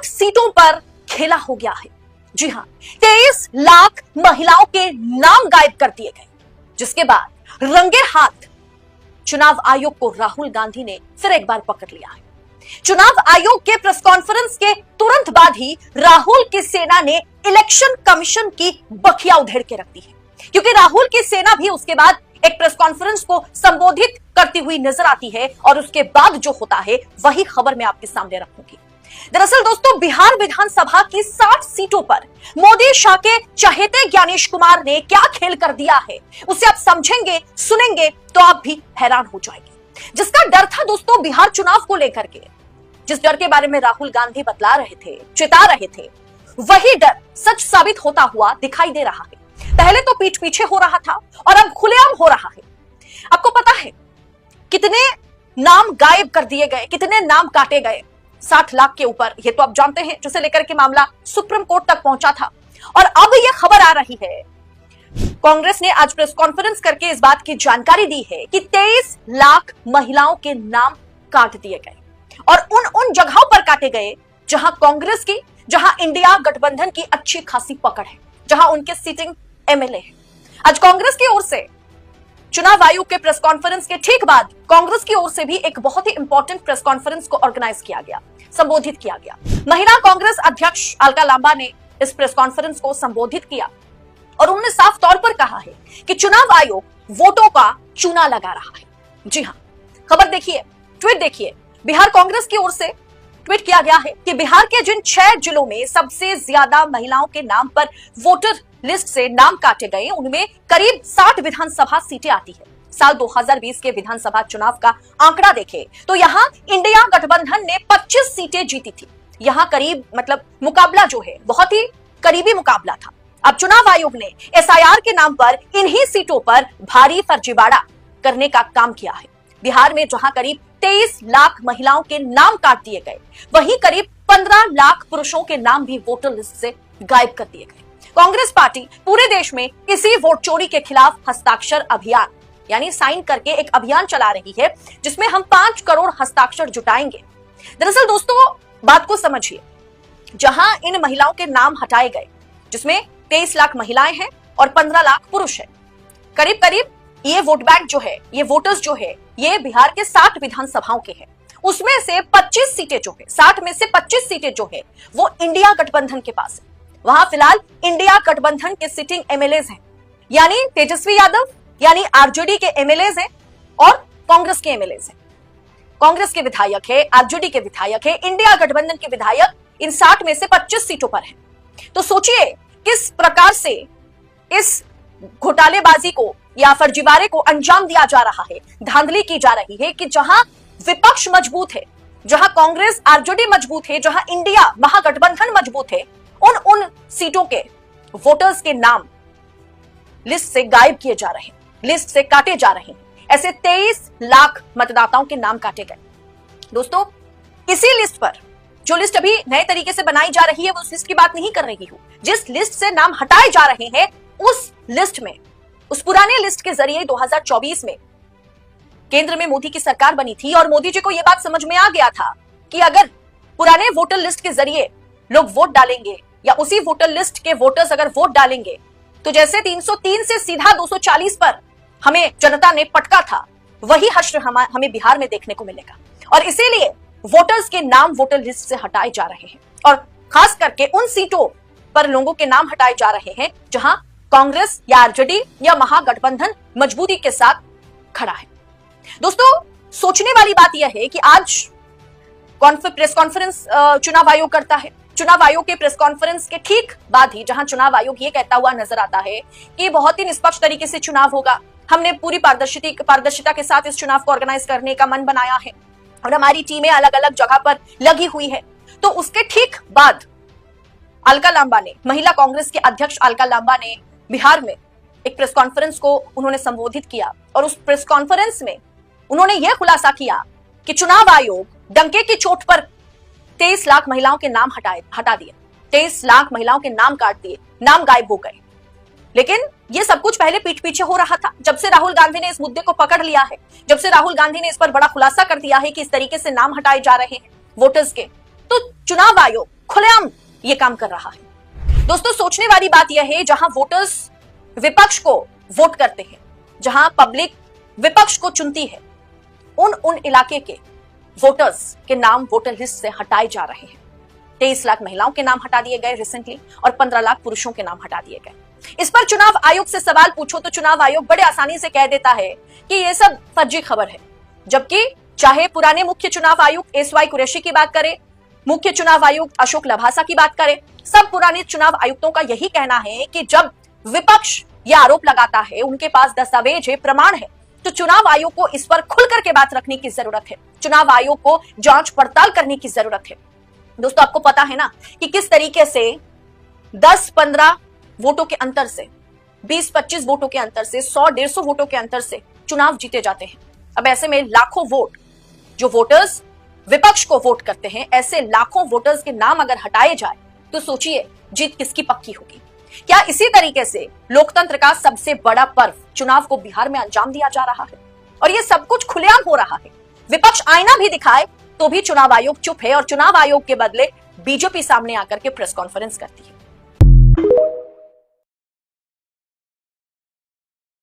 60 सीटों पर खेला हो गया है। जी हां, 23 लाख महिलाओं के नाम गायब कर दिए गए, जिसके बाद रंगे हाथ चुनाव आयोग को राहुल गांधी ने फिर एक बार पकड़ लिया है। चुनाव आयोग के प्रेस कॉन्फ्रेंस के तुरंत बाद ही राहुल की सेना ने इलेक्शन कमीशन की बखिया उधेड़ के रख दी है, क्योंकि राहुल की सेना भी उसके बाद एक प्रेस कॉन्फ्रेंस को संबोधित करती हुई नजर आती है और उसके बाद जो होता है वही खबर मैं आपके सामने रखूंगी। दरअसल दोस्तों, बिहार विधानसभा की 60 सीटों पर मोदी शाह के चहेते ज्ञानेश कुमार ने क्या खेल कर दिया है, उसे आप समझेंगे, सुनेंगे तो आप भी हैरान हो जाएंगे। जिसका डर था दोस्तों बिहार चुनाव को लेकर के, जिस डर के बारे में राहुल गांधी बतला रहे थे, चिता रहे थे, वही डर सच साबित होता हुआ दिखाई दे रहा है। पहले तो पीठ पीछे हो रहा था और अब खुलेआम हो रहा है। आपको पता है कितने नाम गायब कर दिए गए, कितने नाम काटे गए? 60 लाख के ऊपर, ये तो आप जानते हैं, जिसे लेकर के मामला सुप्रीम कोर्ट तक पहुंचा था। और अब यह खबर आ रही है, कांग्रेस ने आज प्रेस कॉन्फ्रेंस करके इस बात की जानकारी दी है कि 23 लाख महिलाओं के नाम काट दिए गए और उन जगहों पर काटे गए जहां कांग्रेस की, जहां इंडिया गठबंधन की अच्छी खासी पकड़ है, जहां उनके सिटिंग एमएलए है। आज कांग्रेस की ओर से चुनाव आयोग के प्रेस कॉन्फ्रेंस के ठीक बाद कांग्रेस की ओर से भी एक बहुत ही इंपॉर्टेंट प्रेस कॉन्फ्रेंस को ऑर्गेनाइज किया गया, संबोधित किया गया। महिला कांग्रेस अध्यक्ष अलका लांबा ने इस प्रेस कॉन्फ्रेंस को संबोधित किया और उन्होंने साफ तौर पर कहा है कि चुनाव आयोग वोटों का चूना लगा रहा है। जी हां, खबर देखिए, ट्वीट देखिए। बिहार कांग्रेस की ओर से ट्वीट किया गया है कि बिहार के जिन 6 जिलों में सबसे ज्यादा महिलाओं के नाम पर वोटर लिस्ट से नाम काटे गए, उनमें करीब 60 विधानसभा सीटें आती है। साल 2020 के विधानसभा चुनाव का आंकड़ा देखें तो यहां इंडिया गठबंधन ने 25 सीटें जीती थी। यहां करीब मुकाबला जो है बहुत ही करीबी मुकाबला था। अब चुनाव आयोग ने एसआईआर के नाम पर इन्हीं सीटों पर भारी फर्जीवाड़ा करने का काम किया है। बिहार में जहां करीब 23 लाख महिलाओं के नाम काट दिए गए, वहीं करीब 15 लाख पुरुषों के नाम भी वोटर लिस्ट से गायब कर दिए गए। कांग्रेस पार्टी पूरे देश में इसी वोट चोरी के खिलाफ हस्ताक्षर अभियान यानी साइन करके एक अभियान चला रही है, जिसमें हम 5 करोड़ हस्ताक्षर जुटाएंगे। दरअसल दोस्तों, बात को समझिए, जहां इन महिलाओं के नाम हटाए गए, जिसमें 23 लाख महिलाएं हैं और 15 लाख पुरुष हैं, करीब करीब ये वोट बैंक जो है, ये वोटर्स जो है, ये बिहार के 60 विधानसभाओं के हैं। उसमें से 25 सीटें जो है, 60 में से 25 सीटें जो है वो इंडिया गठबंधन के पास है। वहां फिलहाल इंडिया गठबंधन के सिटिंग एमएलएज हैं, यानी तेजस्वी यादव यानी आरजेडी के एमएलएज हैं और कांग्रेस के एमएलएज हैं। कांग्रेस के विधायक है, आरजेडी के विधायक है, इंडिया गठबंधन के विधायक इन 60 में से 25 सीटों पर हैं। तो सोचिए किस प्रकार से इस घोटालेबाजी को या फर्जीवाड़े को अंजाम दिया जा रहा है, धांधली की जा रही है कि जहां विपक्ष मजबूत है, जहां कांग्रेस आरजेडी मजबूत है, जहां इंडिया महागठबंधन मजबूत है, उन सीटों के वोटर्स के नाम लिस्ट से गायब किए जा रहे हैं, लिस्ट से काटे जा रहे हैं। ऐसे 23 लाख मतदाताओं के नाम काटे गए। दोस्तों, इसी लिस्ट पर, जो लिस्ट अभी नए तरीके से बनाई जा रही है, वो उस लिस्ट की बात नहीं कर रही हूं, जिस लिस्ट से नाम हटाए जा रहे हैं, उस लिस्ट में, उस पुराने लिस्ट के जरिए 2024 में केंद्र में मोदी की सरकार बनी थी और मोदी जी को यह बात समझ में आ गया था कि अगर पुराने वोटर लिस्ट के जरिए लोग वोट डालेंगे या उसी वोटर लिस्ट के वोटर्स अगर वोट डालेंगे तो जैसे 303 से सीधा 240 पर हमें जनता ने पटका था, वही हश्र हमें बिहार में देखने को मिलेगा। और इसीलिए वोटर्स के नाम वोटर लिस्ट से हटाए जा रहे हैं और खास करके उन सीटों पर लोगों के नाम हटाए जा रहे हैं जहां कांग्रेस या आरजेडी या महागठबंधन मजबूती के साथ खड़ा है। दोस्तों, सोचने वाली बात यह है कि आज प्रेस कॉन्फ्रेंस चुनाव आयोग करता है। चुनाव आयोग के प्रेस कॉन्फ्रेंस के ठीक बाद ही जहां चुनाव आयोग ये कहता हुआ नजर आता है कि बहुत ही निष्पक्ष तरीके से चुनाव होगा, हमने पूरी पारदर्शिता के साथ इस चुनाव को ऑर्गेनाइज करने का मन बनाया है और हमारी टीमें अलग अलग जगह पर लगी हुई है। तो उसके ठीक बाद अलका लांबा ने, महिला कांग्रेस के अध्यक्ष अलका लांबा ने बिहार में एक प्रेस कॉन्फ्रेंस को उन्होंने संबोधित किया और उस प्रेस कॉन्फ्रेंस में उन्होंने यह खुलासा किया कि चुनाव आयोग डंके की चोट पर 23 लाख महिलाओं के नाम हटा दिए, 23 लाख महिलाओं के नाम काट दिए, नाम गायब हो गए। लेकिन ये सब कुछ पहले पीठ पीछे हो रहा था। जब से राहुल गांधी ने इस मुद्दे को पकड़ लिया है, जब से राहुल गांधी ने इस पर बड़ा खुलासा कर दिया है कि इस तरीके से नाम हटाए जा रहे हैं वोटर्स के, तो चुनाव आयोग खुलेआम ये काम कर रहा है। दोस्तों, सोचने वाली बात यह है, जहां वोटर्स विपक्ष को वोट करते हैं, जहां पब्लिक विपक्ष को चुनती है, उन इलाके के वोटर्स के नाम वोटर लिस्ट से हटाए जा रहे हैं। 23 लाख महिलाओं के नाम हटा दिए गए रिसेंटली और 15 लाख पुरुषों के नाम हटा दिए गए। इस पर चुनाव आयोग से सवाल पूछो तो चुनाव आयोग बड़े आसानी से कह देता है कि यह सब फर्जी खबर है। जबकि चाहे पुराने मुख्य चुनाव आयुक्त एसवाई कुरैशी की बात करें, मुख्य चुनाव आयुक्त अशोक लभासा की बात करें, सब पुराने चुनाव आयुक्तों का यही कहना है कि जब विपक्ष यह आरोप लगाता है, उनके पास दस्तावेज है, प्रमाण है, तो चुनाव आयोग को इस पर खुल करके बात रखने की जरूरत है। चुनाव आयोग को जांच पड़ताल करने की जरूरत है। दोस्तों, आपको पता है ना कि किस तरीके से 10-15 वोटों के अंतर से, 20-25 वोटों के अंतर से, 100-150 वोटों के अंतर से चुनाव जीते जाते हैं। अब ऐसे में लाखों वोट जो वोटर्स विपक्ष को वोट करते हैं, ऐसे लाखों वोटर्स के नाम अगर हटाए जाए तो सोचिए जीत किसकी पक्की होगी। क्या इसी तरीके से लोकतंत्र का सबसे बड़ा पर्व चुनाव को बिहार में अंजाम दिया जा रहा है? और यह सब कुछ खुलेआम हो रहा है। विपक्ष आईना भी दिखाए तो भी चुनाव आयोग चुप है और चुनाव आयोग के बदले बीजेपी सामने आकर के प्रेस कॉन्फ्रेंस करती है।